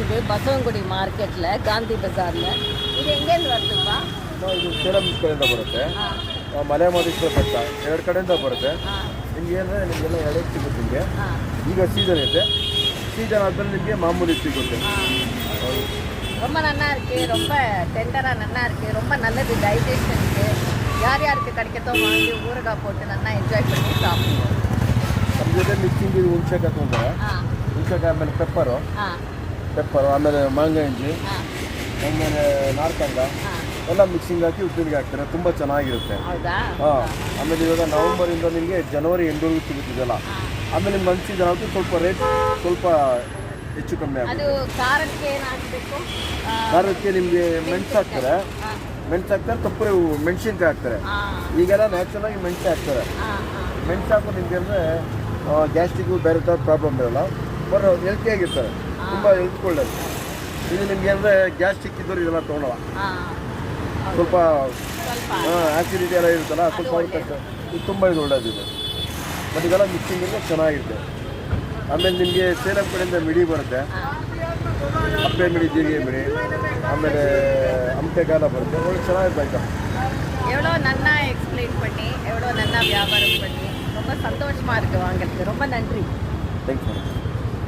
இது பசவங்குடி மார்க்கெட்டில் காந்தி பஜாரில். இது எங்கேருந்து வருதுப்பா? ಇದು ಸೇಲಂ ಕಡೆಯಿಂದ ಬರುತ್ತೆ. ಮಲೆ ಮಹದೇಶ್ವರ ಬೆಟ್ಟ ಎರಡು ಕಡೆಯಿಂದ ಬರುತ್ತೆ. ನಿಮ್ಗೆ ಏನಂದರೆ ನಿಮಗೆಲ್ಲ ಎಳೆದು ಸಿಗುತ್ತೆ. ನಿಮಗೆ ಈಗ ಸೀಸನ್ ಐತೆ. சீசன் ஆதல் ನಿಮಗೆ ಮಾಮೂಲಿ ಸಿಗುತ್ತೆ. ரொம்ப நல்லா இருக்குது, ரொம்ப டெண்டராக நல்லா இருக்குது, ரொம்ப நல்லது டைஜஷனுக்கு. யார் யாருக்கு கிடைக்கதோ வாங்கி ஊறுகாய் போட்டு நல்லா ಎಂಜಾಯ್ பண்ணி சாப்பிடுவோம். ನಮ್ಮ ಜೊತೆ ಮಿಕ್ಸಿಂಗ್ ಇದು ಹುಣಸೆಕಾಯಿ ತೊಗೊಂಡ್ರೆ ಹುಣಸೆಕಾಯಿ ಆಮೇಲೆ ಪೆಪ್ಪರು ಆಮೇಲೆ ಮಾಂಗಾಂಜಿ ಆಮೇಲೆ ನಾರ್ಕಂಗ ಎಲ್ಲ ಮಿಕ್ಸಿಂಗ್ ಹಾಕಿ ಉಪ್ಪಿನಿಗೆ ಹಾಕ್ತಾರೆ. ತುಂಬ ಚೆನ್ನಾಗಿರುತ್ತೆ. ಹಾಂ. ಆಮೇಲೆ ಇವಾಗ ನವಂಬರಿಂದ ನಿಮಗೆ ಜನವರಿ ಎಂಡ್ವರೆಗೂ ಸಿಗುತ್ತಿದೆಯಲ್ಲ. ಆಮೇಲೆ ನಿಮ್ಗೆ ಅನ್ಸಿದ್ರೆ ಅದು ಸ್ವಲ್ಪ ರೇಟ್ ಸ್ವಲ್ಪ ಹೆಚ್ಚು ಕಮ್ಮಿ ಆಗುತ್ತೆ. ಖಾರಕ್ಕೆ ನಿಮಗೆ ಮೆಣಸು ಹಾಕ್ತಾರೆ, ತಪ್ಪರೆ ಮೆಣಸಿನ್ಕಾಯಿ ಹಾಕ್ತಾರೆ. ಈಗೆಲ್ಲ ನ್ಯಾಚುರಲ್ ಆಗಿ ಮೆಣಸು ಹಾಕ್ತಾರೆ. ಮೆಣಸು ಹಾಕೋ ನಿಮಗೆ ಅಂದರೆ ಗ್ಯಾಸ್ಟ್ರಿಕ್ಕು ಬೇರೆ ಥರ ಪ್ರಾಬ್ಲಮ್ ಇರೋಲ್ಲ. ಬರೋ ಹೆಲ್ತಿ ಆಗಿರ್ತಾರೆ, ತುಂಬ ಹೆಲ್ತ್ ಒಳ್ಳೇದು. ಇದು ನಿಮಗೆ ಅಂದರೆ ಗ್ಯಾಸ್ಟ್ರಿಕ್ ಇದ್ದವ್ರು ಇದೆಲ್ಲ ತೊಗೊಳಲ್ಲ. ಸ್ವಲ್ಪ ಆ್ಯಸಿಡಿಟಿ ಎಲ್ಲ ಇರುತ್ತಲ್ಲ, ಸ್ವಲ್ಪ ಇದು ತುಂಬ ಇದು ಒಳ್ಳೇದಿದೆ. ಮತ್ತು ಇದೆಲ್ಲ ಮಿಕ್ಸಿಂಗಿಂದ ಚೆನ್ನಾಗಿದೆ. ಆಮೇಲೆ ನಿಮಗೆ ಸೇಲಂ ಕಡೆಯಿಂದ ಮಿಡಿ ಬರುತ್ತೆ, ಅಪ್ಪೆ ಮಿಡಿ, ಜೀರಿಗೆ ಮಿಡಿ, ಆಮೇಲೆ ಹಂಪೆಗಾಲ ಬರುತ್ತೆ. ಒಳ್ಳೆ ಚೆನ್ನಾಗಿದೆ ಐಟಮ್. எவ்வளோ நல்லா எக்ஸ்பிளைன் பண்ணி எவ்வளோ நல்லா வியாபாரம் பண்ணி ரொம்ப சந்தோஷமாக இருக்குது வாங்கிறதுக்கு. ரொம்ப நன்றி. Thanks madam.